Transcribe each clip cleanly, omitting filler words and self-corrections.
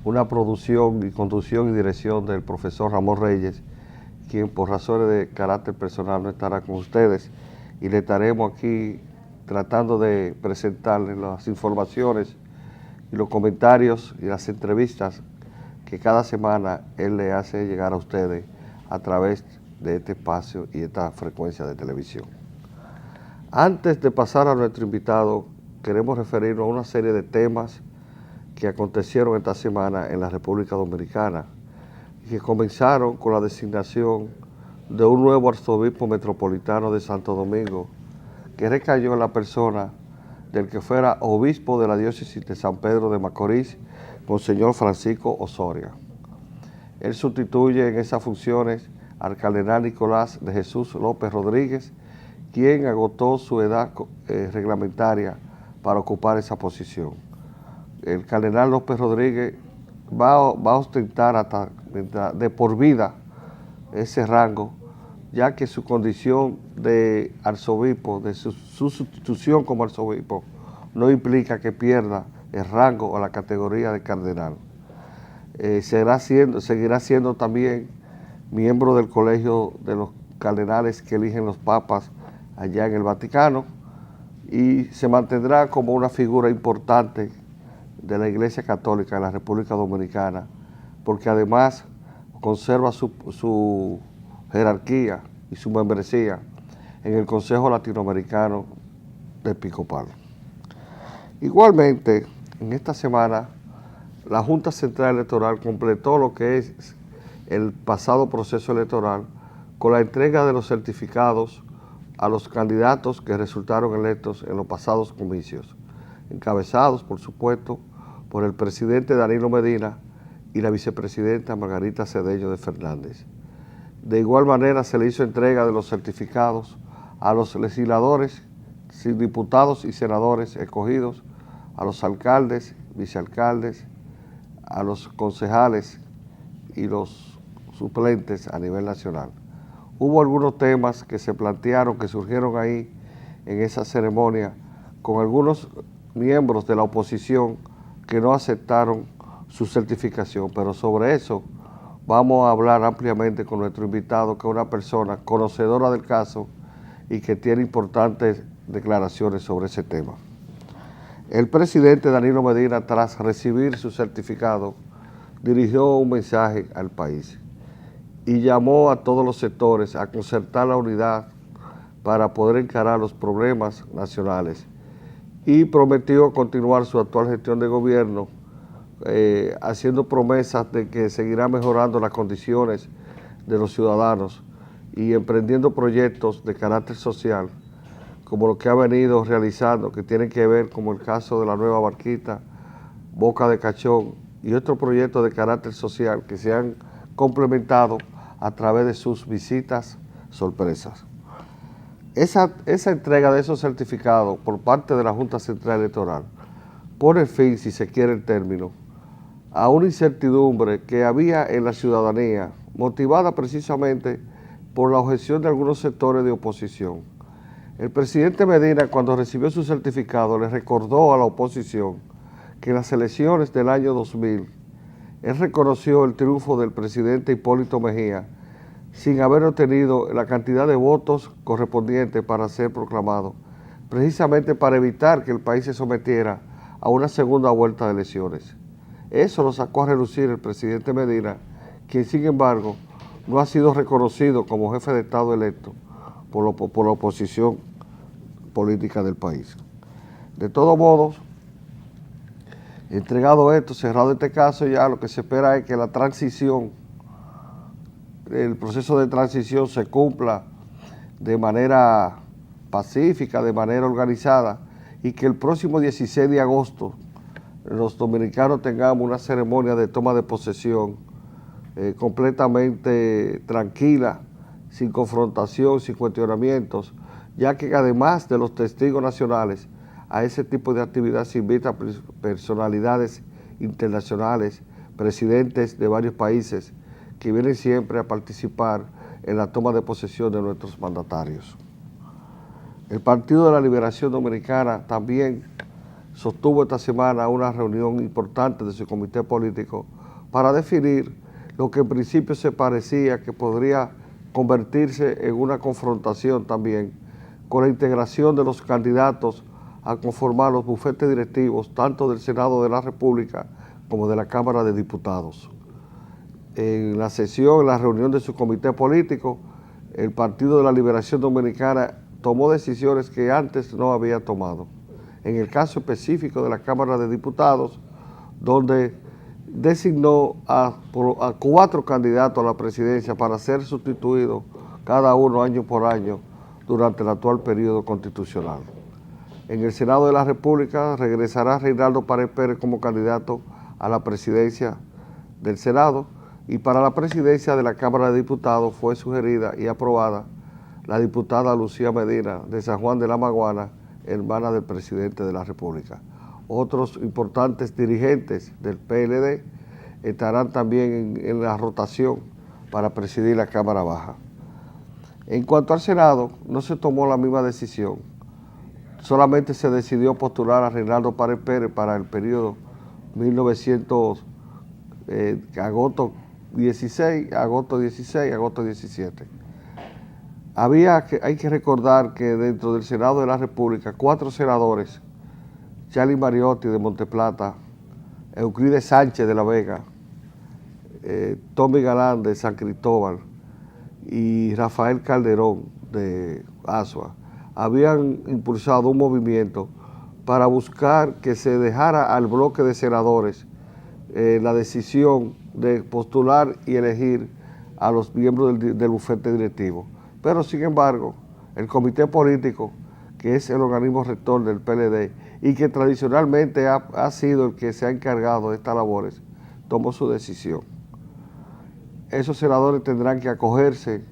una producción y conducción y dirección del profesor Ramón Reyes, quien por razones de carácter personal no estará con ustedes, y le estaremos aquí tratando de presentarles las informaciones y los comentarios y las entrevistas que cada semana él le hace llegar a ustedes a través de este espacio y esta frecuencia de televisión. Antes de pasar a nuestro invitado, queremos referirnos a una serie de temas que acontecieron esta semana en la República Dominicana y que comenzaron con la designación de un nuevo arzobispo metropolitano de Santo Domingo, que recayó en la persona del que fuera obispo de la diócesis de San Pedro de Macorís, Monseñor Francisco Osoria. Él sustituye en esas funciones al cardenal Nicolás de Jesús López Rodríguez, quien agotó su edad reglamentaria para ocupar esa posición. El cardenal López Rodríguez va a ostentar hasta de por vida ese rango, ya que su condición de arzobispo, de su sustitución como arzobispo, no implica que pierda el rango o la categoría de cardenal. Seguirá siendo también miembro del colegio de los cardenales que eligen los papas allá en el Vaticano, y se mantendrá como una figura importante de la Iglesia Católica en la República Dominicana, porque además conserva su jerarquía y su membresía en el Consejo Latinoamericano Episcopal. Igualmente, en esta semana, la Junta Central Electoral completó lo que es el pasado proceso electoral con la entrega de los certificados a los candidatos que resultaron electos en los pasados comicios, encabezados, por supuesto, por el presidente Danilo Medina y la vicepresidenta Margarita Cedeño de Fernández. De igual manera, se le hizo entrega de los certificados a los legisladores, diputados y senadores escogidos, a los alcaldes, vicealcaldes, a los concejales y los suplentes a nivel nacional. Hubo algunos temas que se plantearon, que surgieron ahí en esa ceremonia, con algunos miembros de la oposición que no aceptaron su certificación, pero sobre eso vamos a hablar ampliamente con nuestro invitado, que es una persona conocedora del caso y que tiene importantes declaraciones sobre ese tema. El presidente Danilo Medina, tras recibir su certificado, dirigió un mensaje al país y llamó a todos los sectores a concertar la unidad para poder encarar los problemas nacionales, y prometió continuar su actual gestión de gobierno, haciendo promesas de que seguirá mejorando las condiciones de los ciudadanos y emprendiendo proyectos de carácter social, como lo que ha venido realizando, que tienen que ver como el caso de la nueva barquita, Boca de Cachón, y otros proyectos de carácter social que se han complementado a través de sus visitas sorpresas. Esa entrega de esos certificados por parte de la Junta Central Electoral pone fin, si se quiere el término, a una incertidumbre que había en la ciudadanía, motivada precisamente por la objeción de algunos sectores de oposición. El presidente Medina, cuando recibió su certificado, le recordó a la oposición que en las elecciones del año 2000, él reconoció el triunfo del presidente Hipólito Mejía sin haber obtenido la cantidad de votos correspondientes para ser proclamado, precisamente para evitar que el país se sometiera a una segunda vuelta de elecciones. Eso lo sacó a relucir el presidente Medina, quien sin embargo no ha sido reconocido como jefe de Estado electo por la oposición política del país. De todos modos, entregado esto, cerrado este caso, ya lo que se espera es que la transición, el proceso de transición se cumpla de manera pacífica, de manera organizada, y que el próximo 16 de agosto los dominicanos tengamos una ceremonia de toma de posesión completamente tranquila, sin confrontación, sin cuestionamientos, ya que además de los testigos nacionales, a ese tipo de actividad se invita personalidades internacionales, presidentes de varios países, que vienen siempre a participar en la toma de posesión de nuestros mandatarios. El Partido de la Liberación Dominicana también sostuvo esta semana una reunión importante de su comité político para definir lo que en principio se parecía que podría convertirse en una confrontación también con la integración de los candidatos a conformar los bufetes directivos tanto del Senado de la República como de la Cámara de Diputados. En la sesión, en la reunión de su comité político, el Partido de la Liberación Dominicana tomó decisiones que antes no había tomado. En el caso específico de la Cámara de Diputados, donde designó a 4 candidatos a la presidencia para ser sustituidos cada uno año por año durante el actual periodo constitucional. En el Senado de la República regresará Reinaldo Pared Pérez como candidato a la presidencia del Senado, y para la presidencia de la Cámara de Diputados fue sugerida y aprobada la diputada Lucía Medina de San Juan de la Maguana, hermana del presidente de la República. Otros importantes dirigentes del PLD estarán también en la rotación para presidir la Cámara Baja. En cuanto al Senado, no se tomó la misma decisión. Solamente se decidió postular a Reinaldo Pared Pérez para el periodo agosto 16, agosto 17. Hay que recordar que dentro del Senado de la República, 4 senadores, Charlie Mariotti de Monteplata, Euclides Sánchez de La Vega, Tommy Galán de San Cristóbal y Rafael Calderón de Asua, habían impulsado un movimiento para buscar que se dejara al bloque de senadores la decisión de postular y elegir a los miembros del bufete directivo. Pero sin embargo, el comité político, que es el organismo rector del PLD y que tradicionalmente ha sido el que se ha encargado de estas labores, tomó su decisión. Esos senadores tendrán que acogerse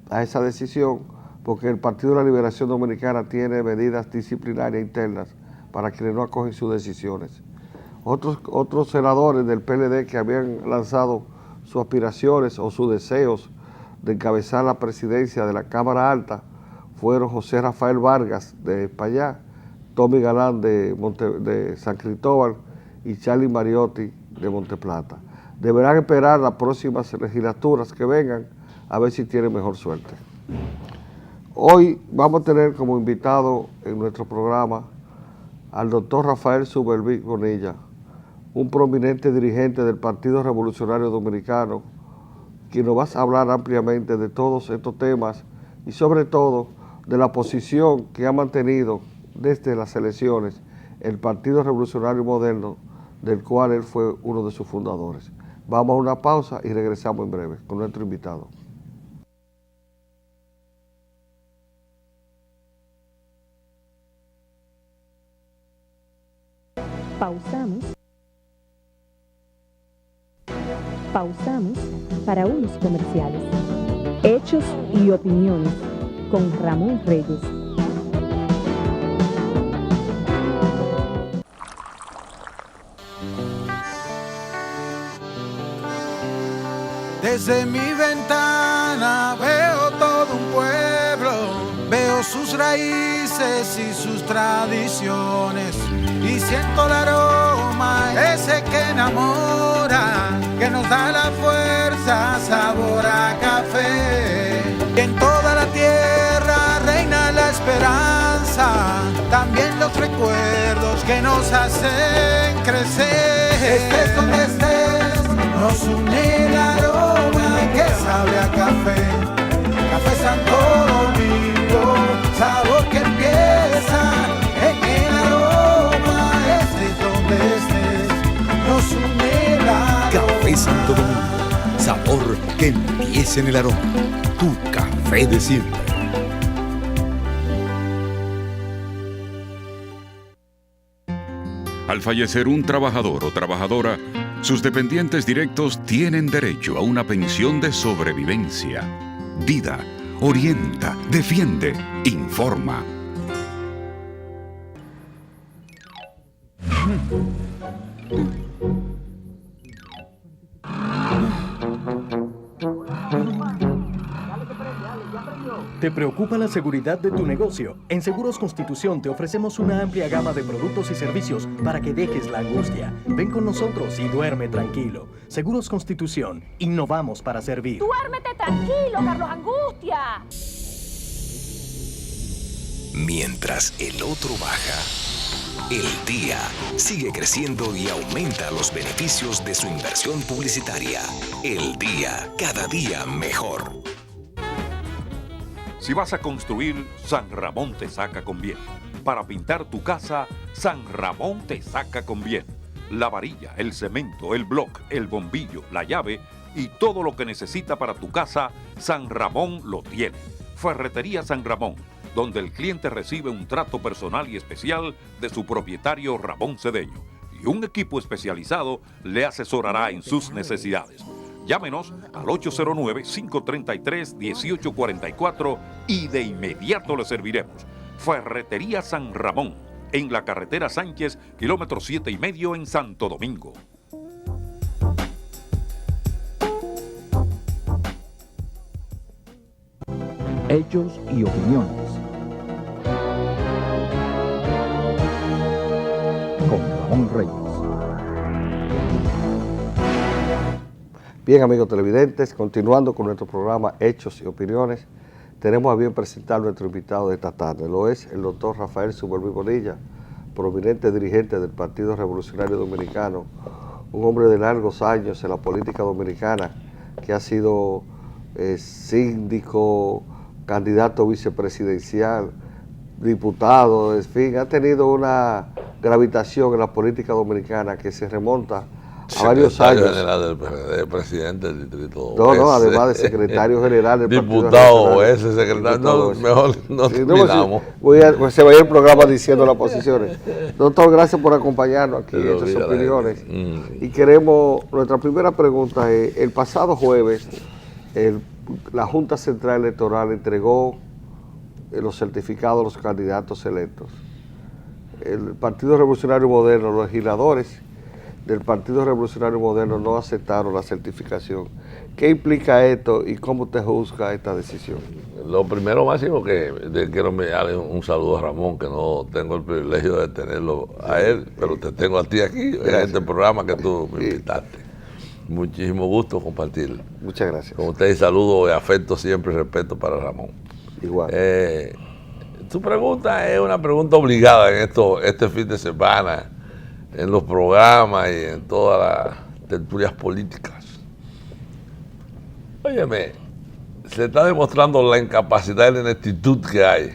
a esa decisión porque el Partido de la Liberación Dominicana tiene medidas disciplinarias internas para quienes no acogen sus decisiones. Otros senadores del PLD que habían lanzado sus aspiraciones o sus deseos de encabezar la presidencia de la Cámara Alta fueron José Rafael Vargas de España, Tommy Galán de San Cristóbal y Charlie Mariotti de Monteplata. Deberán esperar las próximas legislaturas que vengan a ver si tienen mejor suerte. Hoy vamos a tener como invitado en nuestro programa al doctor Rafael Suberví Bonilla, un prominente dirigente del Partido Revolucionario Dominicano, quien nos va a hablar ampliamente de todos estos temas y sobre todo de la posición que ha mantenido desde las elecciones el Partido Revolucionario Moderno, del cual él fue uno de sus fundadores. Vamos a una pausa y regresamos en breve con nuestro invitado. Pausamos para unos comerciales. Hechos y opiniones con Ramón Reyes. Desde mi ventana veo todo un pueblo, veo sus raíces y sus tradiciones y siento el aroma ese que enamora, que nos da la fuerza, sabor a café. Y en toda la tierra reina la esperanza, también los recuerdos que nos hacen crecer. Estés donde estés, nos une el aroma que sabe a café. Café Santo Domingo, sabor que empieza en el aroma. Estés donde estés, nos une el aroma. Café Santo Domingo, sabor que empieza en el aroma. Tu café de siempre. Al fallecer un trabajador o trabajadora, sus dependientes directos tienen derecho a una pensión de sobrevivencia. Dida orienta, defiende, informa. ¿Te preocupa la seguridad de tu negocio? En Seguros Constitución te ofrecemos una amplia gama de productos y servicios para que dejes la angustia. Ven con nosotros y duerme tranquilo. Seguros Constitución, innovamos para servir. ¡Duérmete tranquilo, Carlos Angustia! Mientras el otro baja, el día sigue creciendo y aumenta los beneficios de su inversión publicitaria. El día, cada día mejor. Si vas a construir, San Ramón te saca con bien. Para pintar tu casa, San Ramón te saca con bien. La varilla, el cemento, el bloc, el bombillo, la llave y todo lo que necesita para tu casa, San Ramón lo tiene. Ferretería San Ramón, donde el cliente recibe un trato personal y especial de su propietario Ramón Cedeño. Y un equipo especializado le asesorará en sus necesidades. Llámenos al 809-533-1844 y de inmediato le serviremos. Ferretería San Ramón, en la carretera Sánchez, kilómetro 7,5 en Santo Domingo. Hechos y opiniones. Con Ramón Reyes. Bien, amigos televidentes, continuando con nuestro programa Hechos y Opiniones, tenemos a bien presentar nuestro invitado de esta tarde. Lo es el doctor Rafael Suberví Bonilla, prominente dirigente del Partido Revolucionario Dominicano, un hombre de largos años en la política dominicana, que ha sido síndico, candidato vicepresidencial, diputado, en fin, ha tenido una gravitación en la política dominicana que se remonta a varios años. General del PRD, presidente del distrito. No, además de secretario general del diputado ese secretario. No, mejor no terminamos. Se va a ir el programa diciendo las posiciones. Doctor, gracias por acompañarnos aquí en Hechos y Opiniones. Y queremos, nuestra primera pregunta es, el pasado jueves, la Junta Central Electoral entregó los certificados a los candidatos electos. El Partido Revolucionario Moderno, los legisladores del Partido Revolucionario Moderno no aceptaron la certificación. ¿Qué implica esto y cómo te juzga esta decisión? Lo primero, máximo, que quiero enviarle un saludo a Ramón, que no tengo el privilegio de tenerlo a él, pero te tengo a ti aquí, en este programa que tú me invitaste. Muchísimo gusto compartirlo. Muchas gracias. Con usted, saludo de afecto siempre y respeto para Ramón. Igual. Tu pregunta es una pregunta obligada en este fin de semana, en los programas y en todas las tertulias políticas. Óyeme, se está demostrando la incapacidad y la ineptitud que hay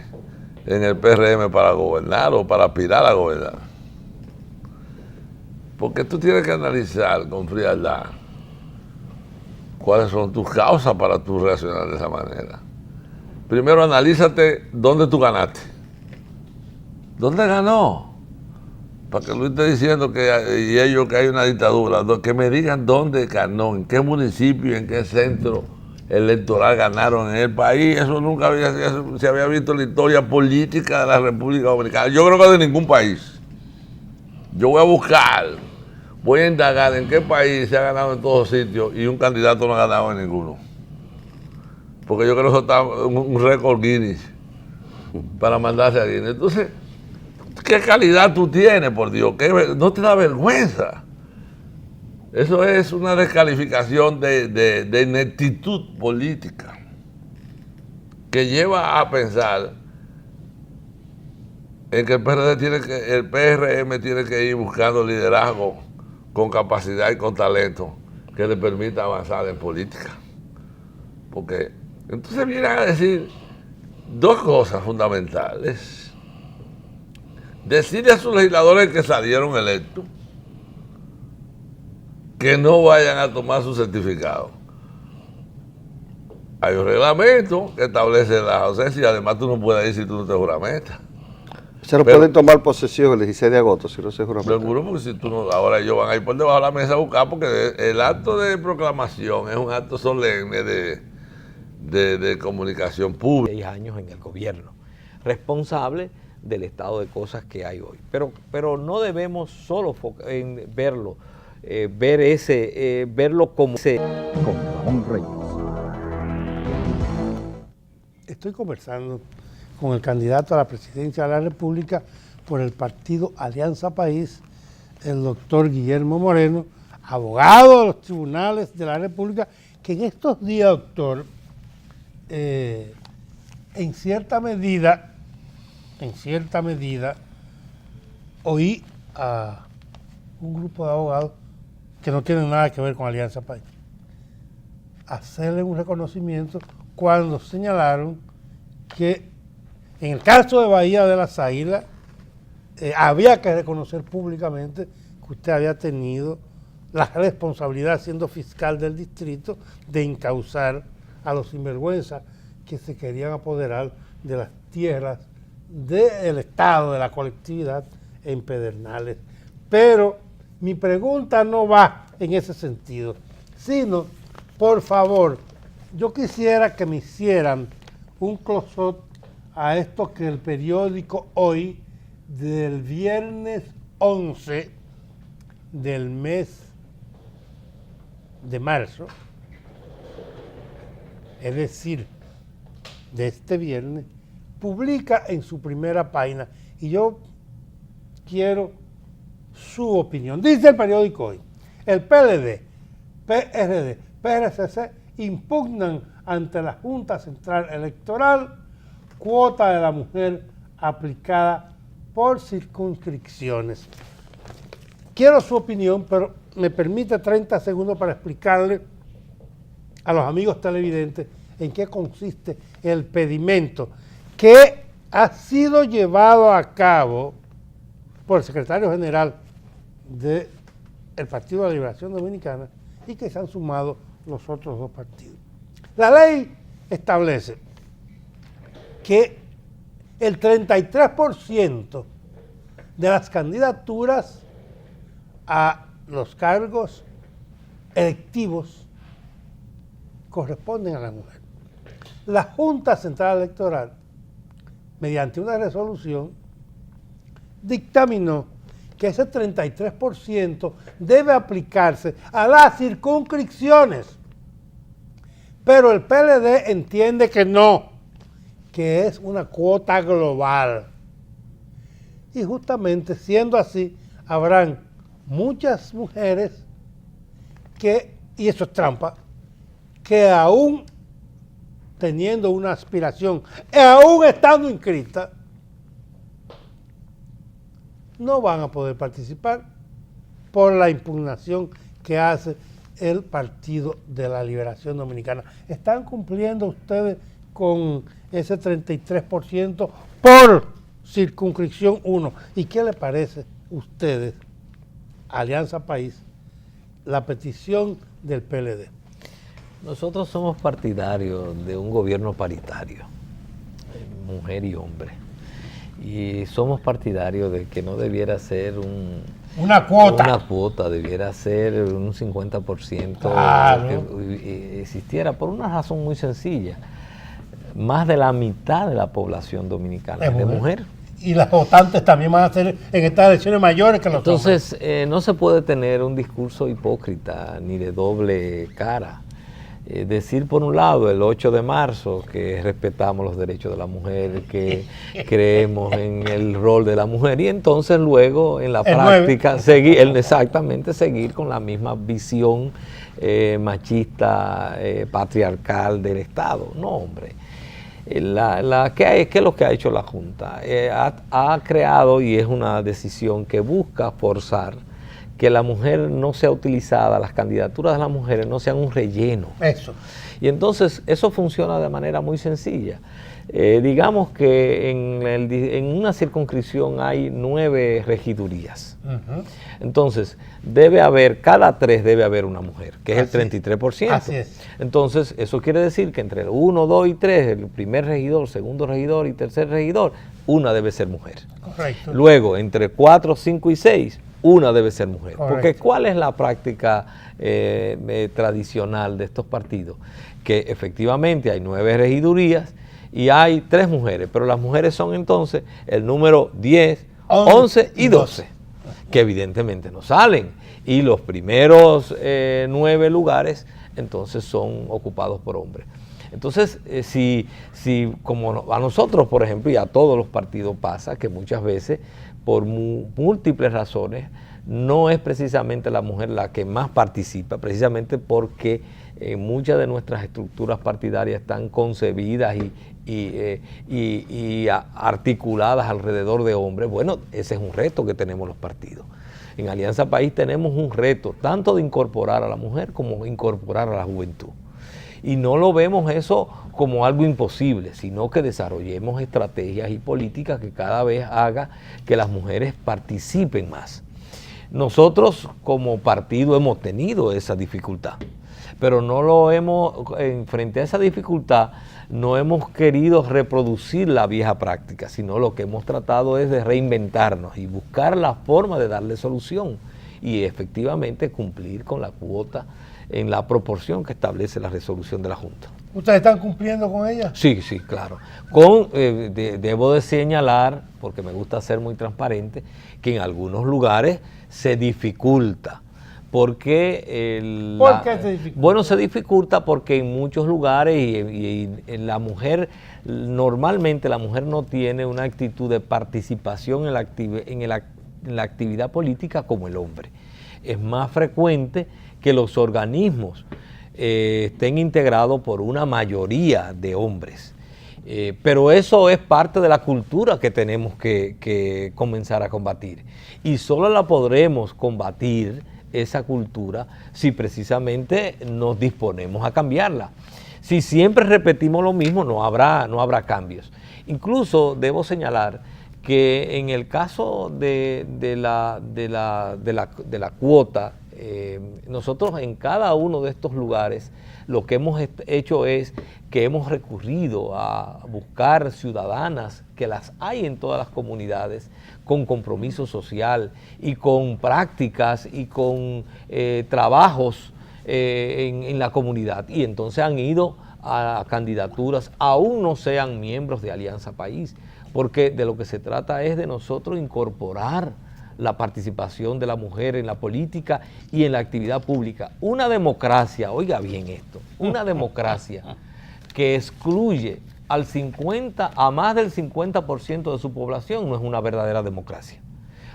en el PRM para gobernar o para aspirar a gobernar. Porque tú tienes que analizar con frialdad cuáles son tus causas para tú reaccionar de esa manera. Primero, analízate dónde tú ganaste. ¿Dónde ganó? Para que Luis esté diciendo que hay una dictadura, que me digan dónde ganó, en qué municipio, en qué centro electoral ganaron en el país. Eso nunca se había visto en la historia política de la República Dominicana. Yo creo que de ningún país. Yo voy a buscar, voy a indagar en qué país se ha ganado en todos sitios y un candidato no ha ganado en ninguno. Porque yo creo que eso está un récord Guinness para mandarse a Guinness. Entonces, ¿qué calidad tú tienes, por Dios? ¿No te da vergüenza? Eso es una descalificación de ineptitud política que lleva a pensar en que el PRM tiene que ir buscando liderazgo con capacidad y con talento que le permita avanzar en política. Porque entonces vienen a decir dos cosas fundamentales. Decirle a sus legisladores que salieron electos que no vayan a tomar su certificado. Hay un reglamento que establece la ausencia y además tú no puedes ir si tú no te juramentas. Se no pueden tomar posesión el 16 de agosto si no se juramenta. Seguro, porque si tú no, ahora ellos van a ir por debajo de la mesa a buscar, porque el acto de proclamación es un acto solemne de comunicación pública. 6 años en el gobierno, responsable del estado de cosas que hay hoy. Pero no debemos solo verlo, verlo como con Ramón Reyes. estoy conversando con el candidato a la presidencia de la República por el partido Alianza País, el doctor Guillermo Moreno, abogado de los tribunales de la República, que en estos días, doctor, en cierta medida, oí a un grupo de abogados que no tienen nada que ver con Alianza País hacerle un reconocimiento cuando señalaron que en el caso de Bahía de las Águilas había que reconocer públicamente que usted había tenido la responsabilidad, siendo fiscal del distrito, de encauzar a los sinvergüenzas que se querían apoderar de las tierras del Estado, de la colectividad en Pedernales. Pero mi pregunta no va en ese sentido, sino, por favor, yo quisiera que me hicieran un close-up a esto que el periódico Hoy, del viernes 11 del mes de marzo, es decir, de este viernes, publica en su primera página, y yo quiero su opinión. Dice el periódico Hoy: el PLD, PRD, PRCC impugnan ante la Junta Central Electoral cuota de la mujer aplicada por circunscripciones. Quiero su opinión, pero me permite 30 segundos para explicarle a los amigos televidentes en qué consiste el pedimento que ha sido llevado a cabo por el secretario general del Partido de la Liberación Dominicana y que se han sumado los otros dos partidos. La ley establece que el 33% de las candidaturas a los cargos electivos corresponden a la mujer. La Junta Central Electoral, mediante una resolución, dictaminó que ese 33% debe aplicarse a las circunscripciones. Pero el PLD entiende que no, que es una cuota global. Y justamente siendo así, habrán muchas mujeres que, y eso es trampa, que aún teniendo una aspiración, aún estando inscritas, no van a poder participar por la impugnación que hace el Partido de la Liberación Dominicana. ¿Están cumpliendo ustedes con ese 33% por circunscripción 1? ¿Y qué le parece a ustedes, Alianza País, la petición del PLD? Nosotros somos partidarios de un gobierno paritario, mujer y hombre. Y somos partidarios de que no debiera ser una cuota, debiera ser un 50% que existiera, por una razón muy sencilla. Más de la mitad de la población dominicana es de mujer. Y las votantes también van a ser en estas elecciones mayores que los hombres. Entonces, no se puede tener un discurso hipócrita ni de doble cara. Decir por un lado el 8 de marzo que respetamos los derechos de la mujer, que creemos en el rol de la mujer, y entonces luego en la práctica seguir con la misma visión machista, patriarcal del Estado. No, hombre. ¿Qué es lo que ha hecho la Junta? Ha creado, y es una decisión que busca forzar, que la mujer no sea utilizada, las candidaturas de las mujeres no sean un relleno. Eso. Y entonces eso funciona de manera muy sencilla. Digamos que en una circunscripción hay 9 regidurías. Entonces, cada 3 debe haber una mujer, que es el 33%. Así es. Entonces, eso quiere decir que entre el 1, 2 y 3, el primer regidor, segundo regidor y tercer regidor, una debe ser mujer. Correcto. Luego, entre 4, 5 y 6, una debe ser mujer. Correcto. Porque ¿cuál es la práctica tradicional de estos partidos? Que efectivamente hay 9 regidurías y hay 3 mujeres, pero las mujeres son entonces el número 10, 11 y 12, que evidentemente no salen. Y los primeros 9 lugares entonces son ocupados por hombres. Entonces, si como a nosotros, por ejemplo, y a todos los partidos pasa, que muchas veces, por múltiples razones, no es precisamente la mujer la que más participa, precisamente porque muchas de nuestras estructuras partidarias están concebidas y articuladas alrededor de hombres. Bueno, ese es un reto que tenemos los partidos. En Alianza País tenemos un reto tanto de incorporar a la mujer como incorporar a la juventud. Y no lo vemos eso como algo imposible, sino que desarrollemos estrategias y políticas que cada vez haga que las mujeres participen más. Nosotros como partido hemos tenido esa dificultad, pero no lo hemos, frente a esa dificultad, no hemos querido reproducir la vieja práctica, sino lo que hemos tratado es de reinventarnos y buscar la forma de darle solución y efectivamente cumplir con la cuota en la proporción que establece la resolución de la Junta. ¿Ustedes están cumpliendo con ella? Sí, sí, claro. Debo de señalar, porque me gusta ser muy transparente, que en algunos lugares se dificulta. ¿Por qué se dificulta? Bueno, se dificulta porque en muchos lugares y en la mujer, normalmente la mujer no tiene una actitud de participación en la actividad política como el hombre. Es más frecuente que los organismos estén integrados por una mayoría de hombres. Pero eso es parte de la cultura que tenemos que comenzar a combatir. Y solo la podremos combatir, esa cultura, si precisamente nos disponemos a cambiarla. Si siempre repetimos lo mismo, no habrá cambios. Incluso debo señalar que en el caso de la cuota, nosotros en cada uno de estos lugares lo que hemos hecho es que hemos recurrido a buscar ciudadanas, que las hay en todas las comunidades, con compromiso social y con prácticas y con trabajos en la comunidad. Y entonces han ido a candidaturas, aún no sean miembros de Alianza País, porque de lo que se trata es de nosotros incorporar la participación de la mujer en la política y en la actividad pública. Una democracia, oiga bien esto, una democracia que excluye a más del 50% de su población no es una verdadera democracia.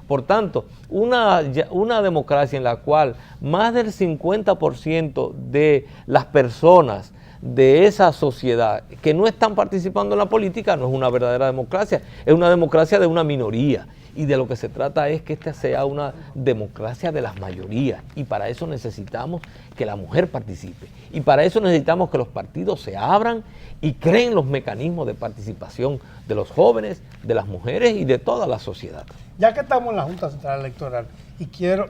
Por tanto, una democracia en la cual más del 50% de las personas de esa sociedad que no están participando en la política no es una verdadera democracia, es una democracia de una minoría. Y de lo que se trata es que esta sea una democracia de las mayorías. Y para eso necesitamos que la mujer participe. Y para eso necesitamos que los partidos se abran y creen los mecanismos de participación de los jóvenes, de las mujeres y de toda la sociedad. Ya que estamos en la Junta Central Electoral, y quiero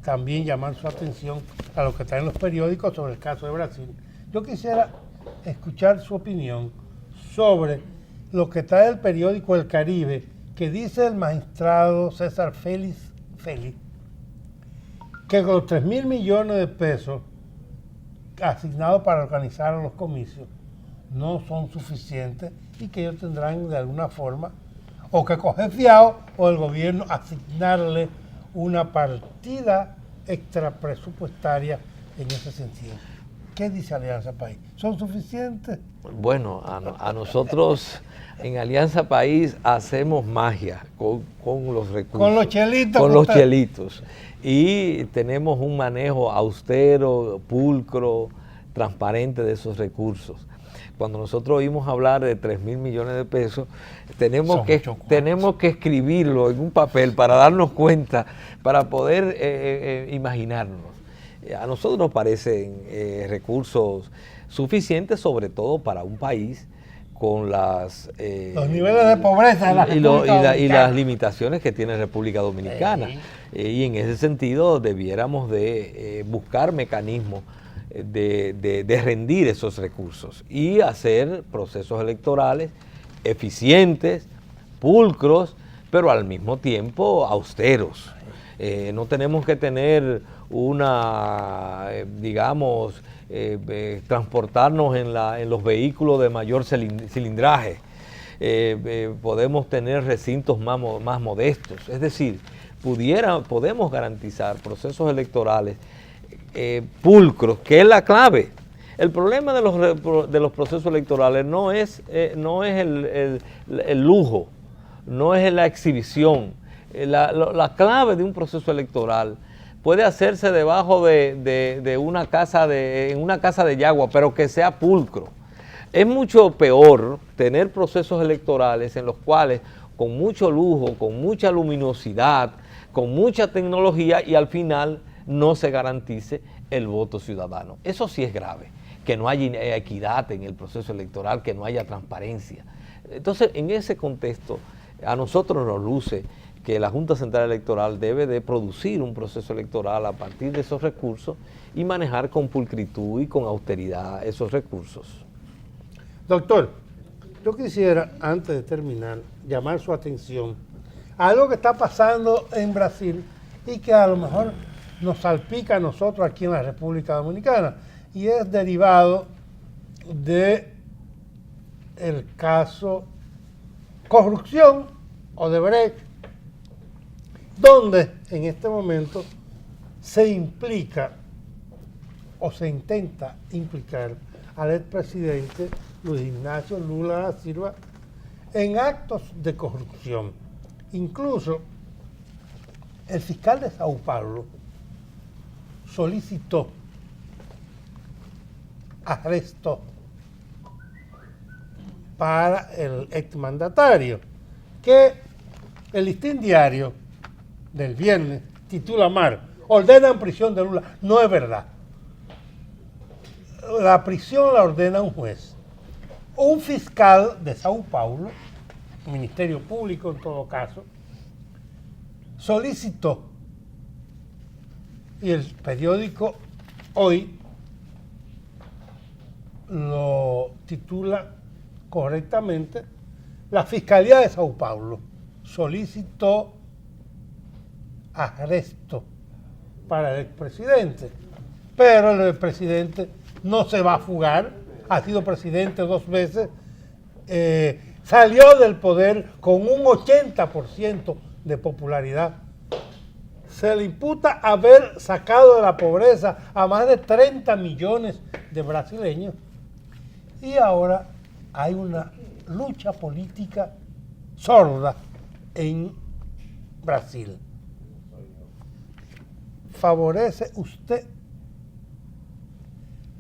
también llamar su atención a lo que está en los periódicos sobre el caso de Brasil, yo quisiera escuchar su opinión sobre lo que está en el periódico El Caribe, que dice el magistrado César Félix, que con los 3.000 millones de pesos asignados para organizar los comicios no son suficientes y que ellos tendrán de alguna forma o que coger fiado o el gobierno asignarle una partida extra presupuestaria en ese sentido. ¿Qué dice Alianza País? ¿Son suficientes? Bueno, a nosotros en Alianza País hacemos magia con los recursos. Con los chelitos. Con los chelitos. Y tenemos un manejo austero, pulcro, transparente de esos recursos. Cuando nosotros oímos hablar de 3.000 millones de pesos, tenemos que escribirlo en un papel para darnos cuenta, para poder imaginarnos. A nosotros nos parecen recursos suficientes, sobre todo para un país con los niveles de pobreza de la República Dominicana y las limitaciones que tiene República Dominicana. Y en ese sentido debiéramos de buscar mecanismos de rendir esos recursos y hacer procesos electorales eficientes, pulcros, pero al mismo tiempo austeros. No tenemos que tener transportarnos en los vehículos de mayor cilindraje. Podemos tener recintos más modestos. Es decir, podemos garantizar procesos electorales pulcros, que es la clave. El problema de los procesos electorales no es el lujo, no es la exhibición. La clave de un proceso electoral puede hacerse debajo de una casa en una casa de yagua, pero que sea pulcro. Es mucho peor tener procesos electorales en los cuales con mucho lujo, con mucha luminosidad, con mucha tecnología y al final no se garantice el voto ciudadano. Eso sí es grave, que no haya equidad en el proceso electoral, que no haya transparencia. Entonces, en ese contexto, a nosotros nos luce que la Junta Central Electoral debe de producir un proceso electoral a partir de esos recursos y manejar con pulcritud y con austeridad esos recursos. Doctor, yo quisiera, antes de terminar, llamar su atención a algo que está pasando en Brasil y que a lo mejor nos salpica a nosotros aquí en la República Dominicana, y es derivado de el caso corrupción Odebrecht, donde en este momento se implica o se intenta implicar al expresidente Luis Ignacio Lula da Silva en actos de corrupción. Incluso el fiscal de Sao Paulo solicitó arresto para el exmandatario, que el Listín Diario del viernes titula mal: ordenan prisión de Lula. No es verdad. La prisión la ordena un juez. Un fiscal de Sao Paulo, Ministerio Público en todo caso, solicitó, y el periódico Hoy lo titula correctamente, la Fiscalía de Sao Paulo solicitó arresto para el expresidente, pero el expresidente no se va a fugar, ha sido presidente 2 veces, salió del poder con un 80% de popularidad. Se le imputa haber sacado de la pobreza a más de 30 millones de brasileños y ahora hay una lucha política sorda en Brasil. ¿Favorece usted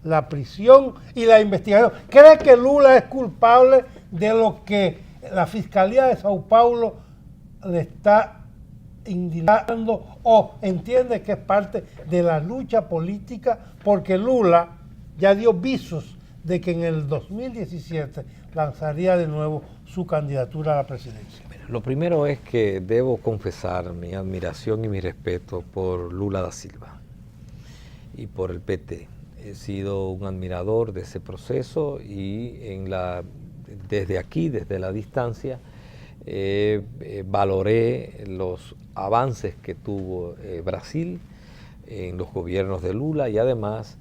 la prisión y la investigación? ¿Cree que Lula es culpable de lo que la Fiscalía de Sao Paulo le está indicando, o entiende que es parte de la lucha política? Porque Lula ya dio visos de que en el 2017 lanzaría de nuevo su candidatura a la presidencia. Lo primero es que debo confesar mi admiración y mi respeto por Lula da Silva y por el PT. He sido un admirador de ese proceso y desde aquí, desde la distancia, valoré los avances que tuvo Brasil en los gobiernos de Lula y además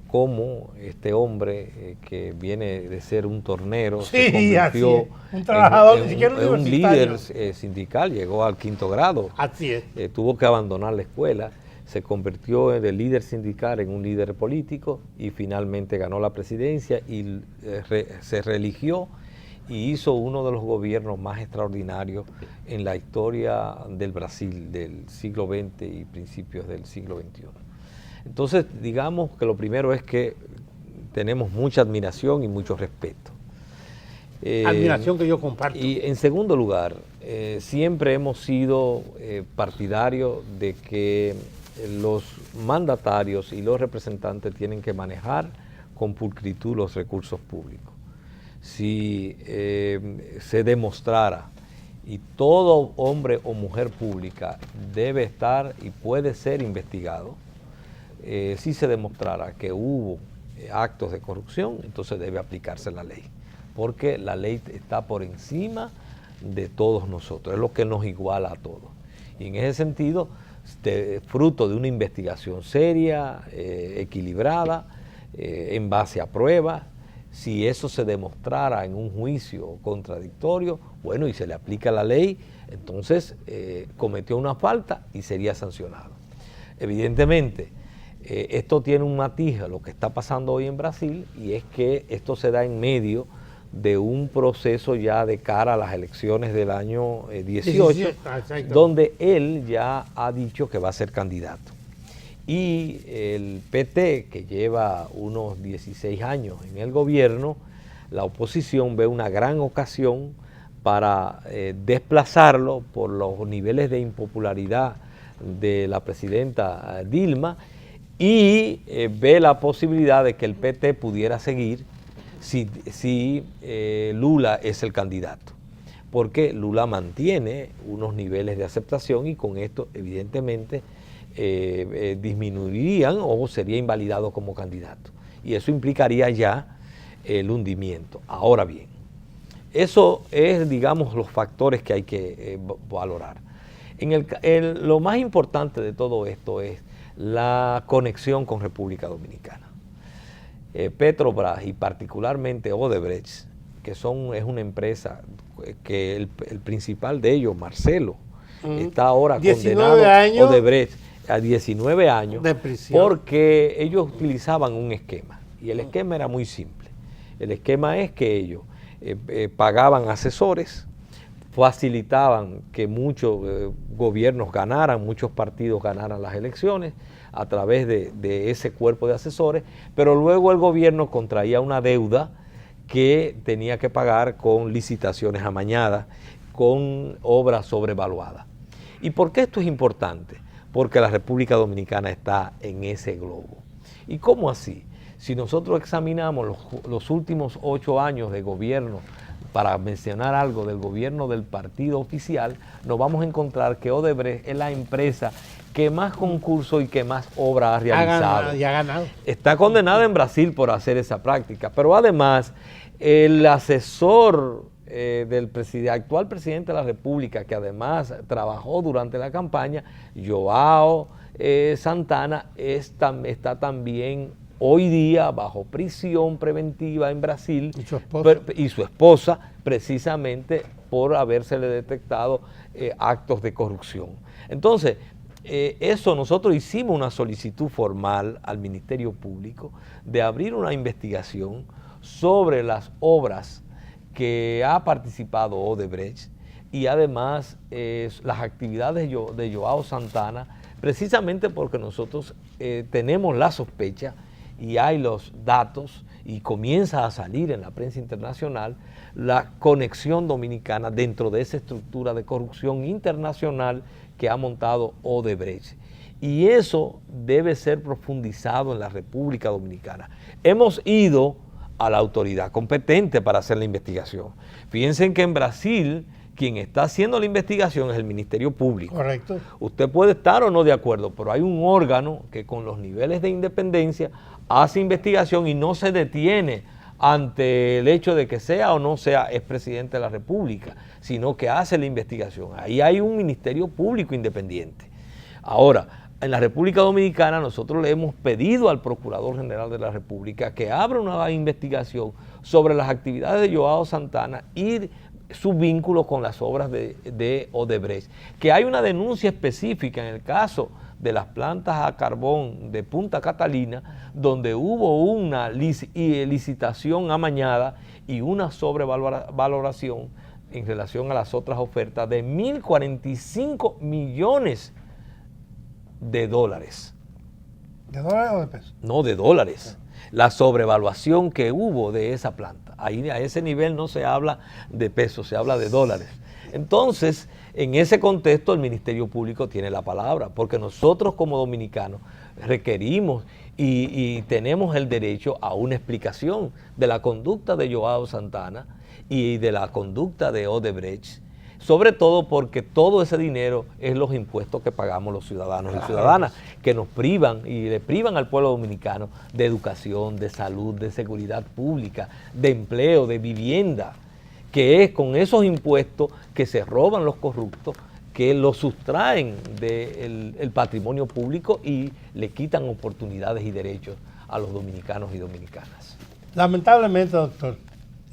cómo este hombre que viene de ser un tornero se convirtió un trabajador, en un líder sindical, llegó al 5º grado, así es. Tuvo que abandonar la escuela, se convirtió de líder sindical en un líder político y finalmente ganó la presidencia y se reeligió y hizo uno de los gobiernos más extraordinarios en la historia del Brasil del siglo XX y principios del siglo XXI. Entonces, digamos que lo primero es que tenemos mucha admiración y mucho respeto. Admiración que yo comparto. Y en segundo lugar, siempre hemos sido partidarios de que los mandatarios y los representantes tienen que manejar con pulcritud los recursos públicos. Si se demostrara, y todo hombre o mujer pública debe estar y puede ser investigado, si se demostrara que hubo actos de corrupción, entonces debe aplicarse la ley, porque la ley está por encima de todos nosotros, es lo que nos iguala a todos. Y en ese sentido, fruto de una investigación seria, equilibrada, en base a pruebas, si eso se demostrara en un juicio contradictorio, bueno, y se le aplica la ley, entonces cometió una falta y sería sancionado. Evidentemente, Esto tiene un matiz a lo que está pasando hoy en Brasil, y es que esto se da en medio de un proceso ya de cara a las elecciones del año 18, donde él ya ha dicho que va a ser candidato. Y el PT, que lleva unos 16 años en el gobierno, la oposición ve una gran ocasión para desplazarlo por los niveles de impopularidad de la presidenta Dilma, y ve la posibilidad de que el PT pudiera seguir si Lula es el candidato, porque Lula mantiene unos niveles de aceptación y con esto evidentemente disminuirían o sería invalidado como candidato, y eso implicaría ya el hundimiento. Ahora bien, eso es, digamos, los factores que hay que valorar. Lo más importante de todo esto es la conexión con República Dominicana. Petrobras y particularmente Odebrecht, que es una empresa que el principal de ellos, Marcelo, está ahora condenado, Odebrecht, a 19 años de prisión, porque ellos utilizaban un esquema, y el esquema era muy simple. El esquema es que ellos pagaban asesores, facilitaban que muchos gobiernos ganaran, muchos partidos ganaran las elecciones a través de ese cuerpo de asesores, pero luego el gobierno contraía una deuda que tenía que pagar con licitaciones amañadas, con obras sobrevaluadas. ¿Y por qué esto es importante? Porque la República Dominicana está en ese globo. ¿Y cómo así? Si nosotros examinamos los últimos 8 años de gobierno, para mencionar algo del gobierno del partido oficial, nos vamos a encontrar que Odebrecht es la empresa que más concursos y que más obras ha realizado. Ha ganado. Está condenada en Brasil por hacer esa práctica, pero además el asesor del actual presidente de la República, que además trabajó durante la campaña, Joao Santana, está también hoy día bajo prisión preventiva en Brasil, y su esposa precisamente por habérsele detectado actos de corrupción. Entonces, eso nosotros hicimos una solicitud formal al Ministerio Público de abrir una investigación sobre las obras que ha participado Odebrecht y además las actividades de Joao Santana, precisamente porque nosotros tenemos la sospecha y hay los datos y comienza a salir en la prensa internacional la conexión dominicana dentro de esa estructura de corrupción internacional que ha montado Odebrecht. Y eso debe ser profundizado en la República Dominicana. Hemos ido a la autoridad competente para hacer la investigación. Fíjense que en Brasil quien está haciendo la investigación es el Ministerio Público. Correcto. Usted puede estar o no de acuerdo, pero hay un órgano que con los niveles de independencia hace investigación y no se detiene ante el hecho de que sea o no sea expresidente de la República, sino que hace la investigación. Ahí hay un Ministerio Público independiente. Ahora, en la República Dominicana nosotros le hemos pedido al Procurador General de la República que abra una investigación sobre las actividades de Joao Santana y su vínculo con las obras de Odebrecht. Que hay una denuncia específica en el caso de las plantas a carbón de Punta Catalina, donde hubo una licitación amañada y una sobrevaloración en relación a las otras ofertas de 1.045 millones de dólares. ¿De dólares o de pesos? No, de dólares. La sobrevaluación que hubo de esa planta. Ahí a ese nivel no se habla de pesos, se habla de dólares. Entonces, en ese contexto el Ministerio Público tiene la palabra, porque nosotros como dominicanos requerimos y tenemos el derecho a una explicación de la conducta de Joao Santana y de la conducta de Odebrecht, sobre todo porque todo ese dinero es los impuestos que pagamos los ciudadanos y ciudadanas, que nos privan y le privan al pueblo dominicano de educación, de salud, de seguridad pública, de empleo, de vivienda, que es con esos impuestos que se roban los corruptos, que los sustraen del patrimonio público y le quitan oportunidades y derechos a los dominicanos y dominicanas. Lamentablemente, doctor,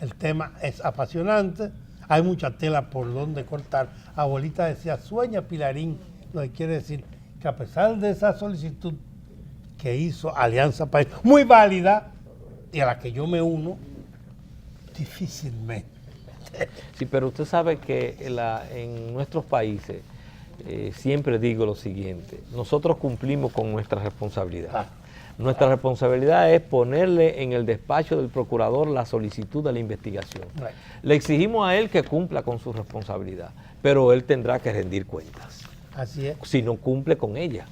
el tema es apasionante, hay mucha tela por donde cortar. Abuelita decía, sueña Pilarín, lo que quiere decir que a pesar de esa solicitud que hizo Alianza País, muy válida y a la que yo me uno difícilmente. Sí, pero usted sabe que en nuestros países, siempre digo lo siguiente, nosotros cumplimos con nuestra responsabilidad. Nuestra responsabilidad es ponerle en el despacho del procurador la solicitud de la investigación. Le exigimos a él que cumpla con su responsabilidad, pero él tendrá que rendir cuentas. Así es. Si no cumple con ella.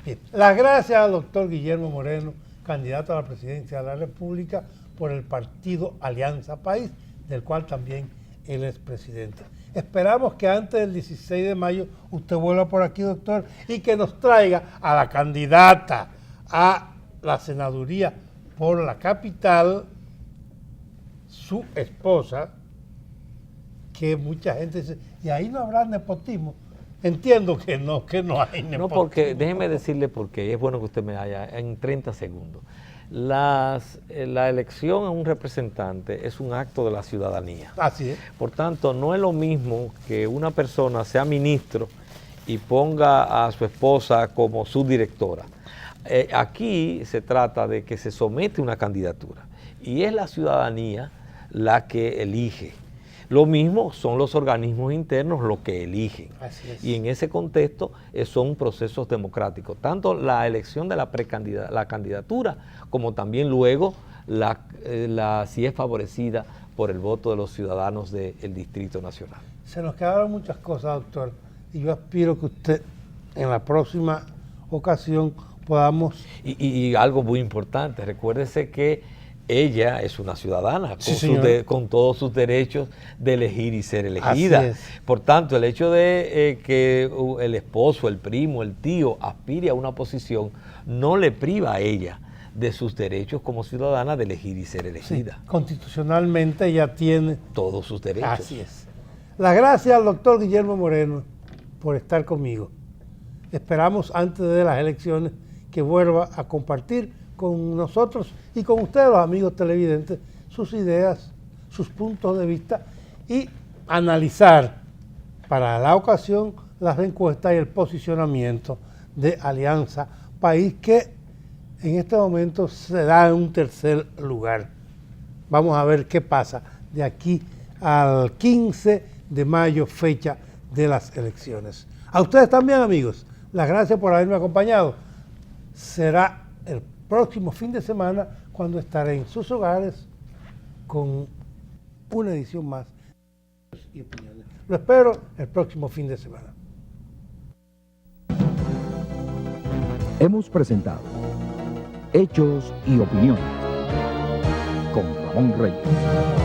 Bien. Las gracias al doctor Guillermo Moreno, candidato a la presidencia de la República por el partido Alianza País, del cual también él es presidente. Esperamos que antes del 16 de mayo usted vuelva por aquí, doctor, y que nos traiga a la candidata a la senaduría por la capital, su esposa, que mucha gente dice, y ahí no habrá nepotismo. Entiendo que no hay nepotismo. No, porque déjeme decirle por qué, es bueno que usted me haya en 30 segundos. La elección a un representante es un acto de la ciudadanía. Así es. Por tanto, no es lo mismo que una persona sea ministro y ponga a su esposa como su directora. Aquí se trata de que se somete una candidatura y es la ciudadanía la que elige. Lo mismo son los organismos internos los que eligen. Así es. Y en ese contexto son procesos democráticos. Tanto la elección de la candidatura como también luego si es favorecida por el voto de los ciudadanos del Distrito Nacional. Se nos quedaron muchas cosas, doctor, y yo aspiro que usted en la próxima ocasión podamos... Y algo muy importante, recuérdese que ella es una ciudadana con todos sus derechos de elegir y ser elegida. Por tanto, el hecho de que el esposo, el primo, el tío aspire a una posición no le priva a ella de sus derechos como ciudadana de elegir y ser elegida. Sí, constitucionalmente ella tiene todos sus derechos. Así es. Las gracias al doctor Guillermo Moreno por estar conmigo. Esperamos antes de las elecciones que vuelva a compartir con nosotros y con ustedes, los amigos televidentes, sus ideas, sus puntos de vista y analizar para la ocasión las encuestas y el posicionamiento de Alianza País, que en este momento se da en un tercer lugar. Vamos a ver qué pasa de aquí al 15 de mayo, fecha de las elecciones. A ustedes también, amigos, las gracias por haberme acompañado. Será el próximo fin de semana cuando estaré en sus hogares con una edición más y opiniones. Lo espero el próximo fin de semana. Hemos presentado Hechos y Opiniones con Ramón Reyes.